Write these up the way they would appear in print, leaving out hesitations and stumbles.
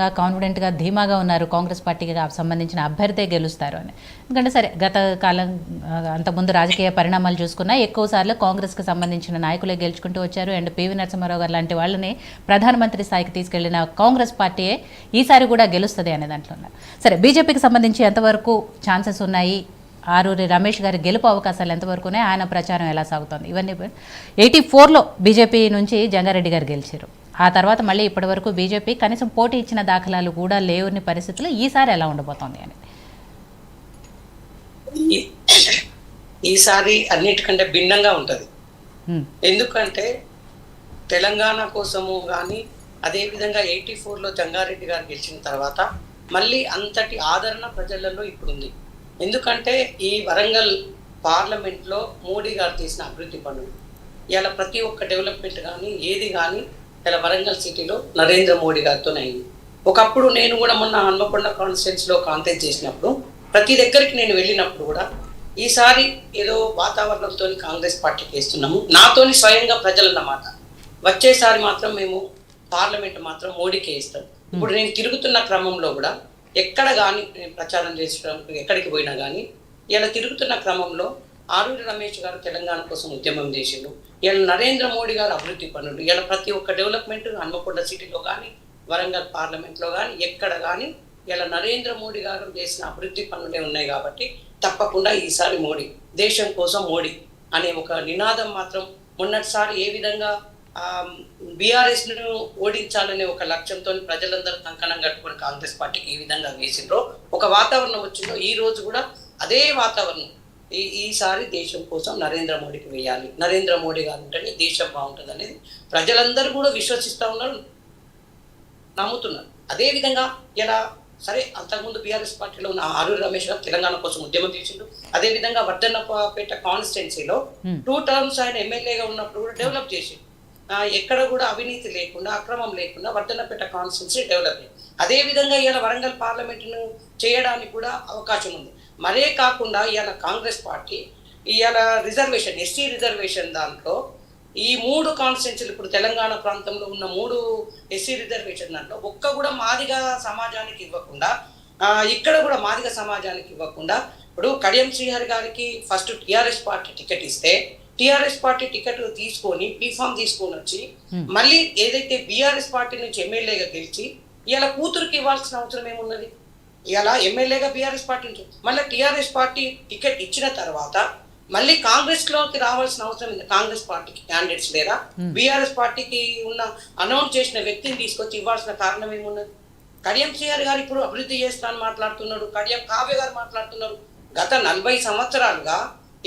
నమ్మకంగా కాన్ఫిడెంట్గా ధీమాగా ఉన్నారు కాంగ్రెస్ పార్టీకి సంబంధించిన అభ్యర్థే గెలుస్తారు అని. ఎందుకంటే సరే గత కాలం అంతకుముందు రాజకీయ పరిణామాలు చూసుకున్నా ఎక్కువసార్లు కాంగ్రెస్కి సంబంధించిన నాయకులే గెలుచుకుంటూ వచ్చారు. అండ్ పివి నరసింహారావు గారు లాంటి వాళ్ళని ప్రధానమంత్రి స్థాయికి తీసుకెళ్లిన కాంగ్రెస్ పార్టీయే ఈసారి కూడా గెలుస్తుంది అనే దాంట్లో ఉన్నారు. సరే బీజేపీకి సంబంధించి ఎంతవరకు ఛాన్సెస్ ఉన్నాయి, ఆరూరి రమేష్ గారి గెలుపు అవకాశాలు ఎంతవరకునే, ఆయన ప్రచారం ఎలా సాగుతోంది, ఇవన్నీ 84లో బీజేపీ నుంచి జంగారెడ్డి గారు గెలిచారు. ఆ తర్వాత మళ్ళీ ఇప్పటి వరకు బీజేపీ కనీసం పోటీ ఇచ్చిన దాఖలాలు కూడా లేని పరిస్థితుల్లో ఈసారి ఎలా ఉండబోతోంది అని? ఈసారి అన్నిటికంటే భిన్నంగా ఉంటుంది. ఎందుకంటే తెలంగాణ కోసము కానీ అదేవిధంగా 84లో జంగారెడ్డి గారు గెలిచిన తర్వాత మళ్ళీ అంతటి ఆదరణ ప్రజలలో ఇప్పుడు ఉంది. ఎందుకంటే ఈ వరంగల్ పార్లమెంట్లో మోడీ గారు చేసిన అభివృద్ధి పనులు ఇలా ప్రతి ఒక్క డెవలప్మెంట్ కానీ ఏది కానీ ఇలా వరంగల్ సిటీలో నరేంద్ర మోడీ గారితోనే అయింది. ఒకప్పుడు నేను కూడా మొన్న హన్మకొండ కాన్స్టిట్యున్సీలో కాంటెస్ట్ చేసినప్పుడు ప్రతి దగ్గరికి నేను వెళ్ళినప్పుడు కూడా ఈసారి ఏదో వాతావరణంతో కాంగ్రెస్ పార్టీకి వేస్తున్నాము, నాతోని స్వయంగా ప్రజలన్నమాట. వచ్చేసారి మాత్రం మేము పార్లమెంట్ మాత్రం మోడీకే ఇస్తాం. ఇప్పుడు నేను తిరుగుతున్న క్రమంలో కూడా ఎక్కడ కానీ నేను ప్రచారం చేసడానికి ఎక్కడికి పోయినా కానీ ఇలా తిరుగుతున్న క్రమంలో ఆరూరి రమేష్ గారు తెలంగాణ కోసం ఉద్యమం చేసిండు, ఇలా నరేంద్ర మోడీ గారు అభివృద్ధి పనులు, ఇలా ప్రతి ఒక్క డెవలప్మెంట్ హన్మకొండ సిటీలో కానీ వరంగల్ పార్లమెంట్లో కానీ ఎక్కడ కానీ ఇలా నరేంద్ర మోడీ గారు చేసిన అభివృద్ధి పనులే ఉన్నాయి. కాబట్టి తప్పకుండా ఈసారి మోడీ, దేశం కోసం మోడీ అనే ఒక నినాదం మాత్రం మొన్నటిసారి ఏ విధంగా బీఆర్ఎస్ ను ఓడించాలనే ఒక లక్ష్యంతో ప్రజలందరూ కంకణం కట్టుకుని కాంగ్రెస్ పార్టీకి ఈ విధంగా వేసిండ్రో ఒక వాతావరణం వచ్చిందో ఈ రోజు కూడా అదే వాతావరణం ఈసారి దేశం కోసం నరేంద్ర మోడీకి వేయాలి, నరేంద్ర మోడీ గారు ఉంటేనే దేశం బాగుంటుంది అనేది ప్రజలందరూ కూడా విశ్వసిస్తూ ఉన్నారు, నమ్ముతున్నారు. అదేవిధంగా ఇలా సరే అంతకుముందు బీఆర్ఎస్ పార్టీలో ఉన్న ఆరూరి రమేష్ గారు తెలంగాణ కోసం ఉద్యమం చేసిండు. అదేవిధంగా వర్ధన్నపేట కాన్స్టిట్యున్సీలో 2 టర్మ్స్ ఆయన ఎమ్మెల్యేగా ఉన్నప్పుడు కూడా డెవలప్ చేసిండు. ఎక్కడ కూడా అవినీతి లేకుండా అక్రమం లేకుండా వర్ధన్నపేట కాన్స్టిట్యున్సీ డెవలప్ అయింది. అదేవిధంగా ఇవాళ వరంగల్ పార్లమెంటును చేయడానికి కూడా అవకాశం ఉంది. మరే కాకుండా ఇవాళ కాంగ్రెస్ పార్టీ ఇవాళ రిజర్వేషన్ ఎస్సీ రిజర్వేషన్ దాంట్లో ఈ 3 కాన్స్టిట్యున్సీలు ఇప్పుడు తెలంగాణ ప్రాంతంలో ఉన్న 3 ఎస్సీ రిజర్వేషన్ దాంట్లో ఒక్క కూడా మాదిగ సమాజానికి ఇవ్వకుండా ఇక్కడ కూడా మాదిగ సమాజానికి ఇవ్వకుండా ఇప్పుడు కడియం శ్రీహరి గారికి ఫస్ట్ టీఆర్ఎస్ పార్టీ టికెట్ ఇస్తే టీఆర్ఎస్ పార్టీ టికెట్ తీసుకొని పీఫామ్ తీసుకొని వచ్చి మళ్ళీ ఏదైతే బీఆర్ఎస్ పార్టీ నుంచి ఎమ్మెల్యేగా గెలిచి ఇలా కూతురికి ఇవ్వాల్సిన అవసరం ఏమున్నది? ఇలా ఎమ్మెల్యేగా బీఆర్ఎస్ పార్టీ నుంచి మళ్ళీ టీఆర్ఎస్ పార్టీ టికెట్ ఇచ్చిన తర్వాత మళ్ళీ కాంగ్రెస్ లోకి రావాల్సిన అవసరం ఉంది. కాంగ్రెస్ పార్టీకి క్యాండిడేట్స్ లేరా? బీఆర్ఎస్ పార్టీకి ఉన్న అనౌన్స్ చేసిన వ్యక్తిని తీసుకొచ్చి ఇవ్వాల్సిన కారణం ఏమున్నది? కడియం శ్రీహరి గారు ఇప్పుడు అభివృద్ధి చేస్తానని మాట్లాడుతున్నాడు, కడియం కావ్య గారు మాట్లాడుతున్నారు. గత 40 సంవత్సరాలుగా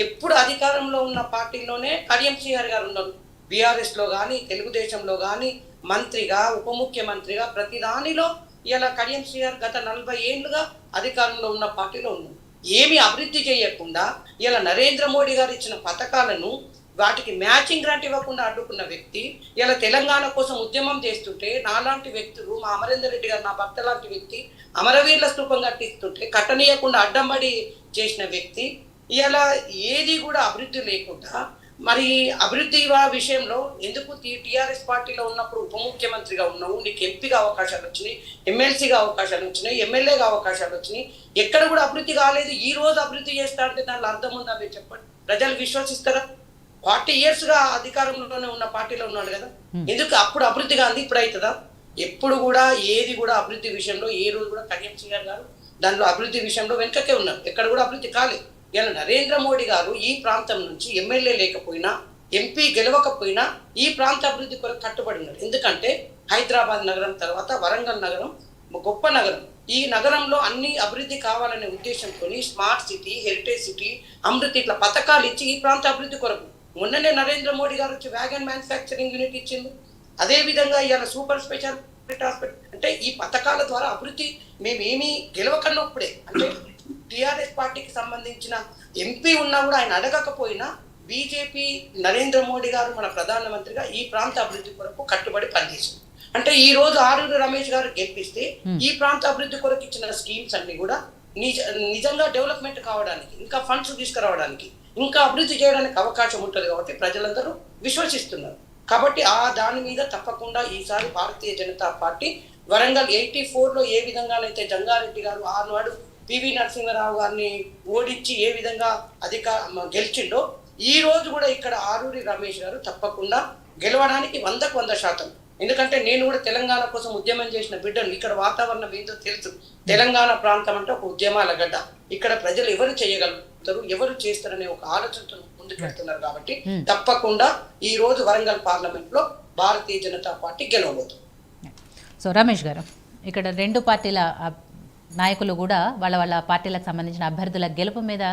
ఎప్పుడు అధికారంలో ఉన్న పార్టీలోనే కడియం శ్రీహరి గారు ఉన్నారు. బీఆర్ఎస్ లో కానీ తెలుగుదేశంలో కానీ మంత్రిగా ఉప ముఖ్యమంత్రిగా ప్రతి దానిలో ఇలా కడియం శ్రీహరి గత 40 ఏళ్లుగా అధికారంలో ఉన్న పార్టీలో ఉన్నారు. ఏమి అభివృద్ధి చేయకుండా ఇలా నరేంద్ర మోడీ గారు ఇచ్చిన పథకాలను వాటికి మ్యాచింగ్ గ్రాంట్ ఇవ్వకుండా అడ్డుకున్న వ్యక్తి ఇలా తెలంగాణ కోసం ఉద్యమం చేస్తుంటే నాలాంటి వ్యక్తులు మా అమరేందర్ రెడ్డి గారు నా భర్త లాంటి వ్యక్తి అమరవీరుల స్తూపం కట్టిస్తుంటే కట్టనీయకుండా అడ్డంబడి చేసిన వ్యక్తి ఇలా ఏది కూడా అభివృద్ధి లేకుండా మరి అభివృద్ధి విషయంలో ఎందుకు టీఆర్ఎస్ పార్టీలో ఉన్నప్పుడు ఉప ముఖ్యమంత్రిగా ఉన్నావు, నీకు ఎంపీగా అవకాశాలు వచ్చినాయి, ఎమ్మెల్సీగా అవకాశాలు వచ్చినాయి, ఎమ్మెల్యేగా అవకాశాలు వచ్చినాయి, ఎక్కడ కూడా అభివృద్ధి కాలేదు. ఈ రోజు అభివృద్ధి చేస్తా అంటే దానిలో అర్థం ఉందా? మీరు చెప్పండి, ప్రజలు విశ్వసిస్తారా? 40 years గా అధికారంలోనే ఉన్న పార్టీలో ఉన్నాడు కదా, ఎందుకు అప్పుడు అభివృద్ధి కాదు ఇప్పుడు అవుతుందా? ఎప్పుడు కూడా ఏది కూడా అభివృద్ధి విషయంలో ఏ రోజు కూడా కడియం శ్రీహరి గారు దాంట్లో అభివృద్ధి విషయంలో వెనుకకే ఉన్నారు, ఎక్కడ కూడా అభివృద్ధి కాలేదు. ఇలా నరేంద్ర మోడీ గారు ఈ ప్రాంతం నుంచి ఎమ్మెల్యే లేకపోయినా ఎంపీ గెలవకపోయినా ఈ ప్రాంత అభివృద్ధి కొరకు కట్టుబడి ఉన్నారు. ఎందుకంటే హైదరాబాద్ నగరం తర్వాత వరంగల్ నగరం గొప్ప నగరం. ఈ నగరంలో అన్ని అభివృద్ధి కావాలనే ఉద్దేశంతో smart city, heritage city, Amrit ఇట్లా పథకాలు ఇచ్చి ఈ ప్రాంత అభివృద్ధి కొరకు మొన్ననే నరేంద్ర మోడీ గారు వచ్చి వ్యాగన్ మ్యానుఫ్యాక్చరింగ్ యూనిట్ ఇచ్చింది. అదేవిధంగా ఇవాళ సూపర్ స్పెషాలిటీ హాస్పిటల్. అంటే ఈ పథకాల ద్వారా అభివృద్ధి మేమేమీ గెలవకన్నప్పుడే అంటే టీఆర్ఎస్ పార్టీకి సంబంధించిన ఎంపీ ఉన్నా కూడా ఆయన అడగకపోయినా బీజేపీ నరేంద్ర మోడీ గారు మన ప్రధానమంత్రిగా ఈ ప్రాంత అభివృద్ధి కొరకు కట్టుబడి పనిచేసింది. అంటే ఈ రోజు ఆరూరి రమేష్ గారు గెలిపిస్తే ఈ ప్రాంత అభివృద్ధి కొరకు ఇచ్చిన స్కీమ్స్ అన్ని కూడా నిజంగా డెవలప్మెంట్ కావడానికి, ఇంకా ఫండ్స్ తీసుకురావడానికి, ఇంకా అభివృద్ధి చేయడానికి అవకాశం ఉంటుంది. కాబట్టి ప్రజలందరూ విశ్వసిస్తున్నారు. కాబట్టి దాని మీద తప్పకుండా ఈసారి భారతీయ జనతా పార్టీ వరంగల్ 84లో ఏ విధంగానైతే జంగారెడ్డి గారు ఆనాడు పివి నరసింహారావు గారిని ఓడించి ఏ విధంగా గెలిచిండో ఈ రోజు కూడా ఇక్కడ ఆరూరి రమేష్ గారు తప్పకుండా గెలవడానికి 100% ఎందుకంటే నేను కూడా తెలంగాణ కోసం ఉద్యమం చేసిన బిడ్డను. ఇక్కడ వాతావరణం ఏందో తెలుసు. తెలంగాణ ప్రాంతం అంటే ఒక ఉద్యమాల గడ్డ. ఇక్కడ ప్రజలు ఎవరు చేయగలుగుతారు, ఎవరు చేస్తారనే ఒక ఆలోచనతో ముందుకు వెళ్తున్నారు కాబట్టి తప్పకుండా ఈ రోజు వరంగల్ పార్లమెంట్ లో భారతీయ జనతా పార్టీ గెలవబోతుంది. సో రమేష్ గారు, ఇక్కడ రెండు పార్టీల నాయకులు కూడా వాళ్ళ పార్టీలకు సంబంధించిన అభ్యర్థుల గెలుపు మీద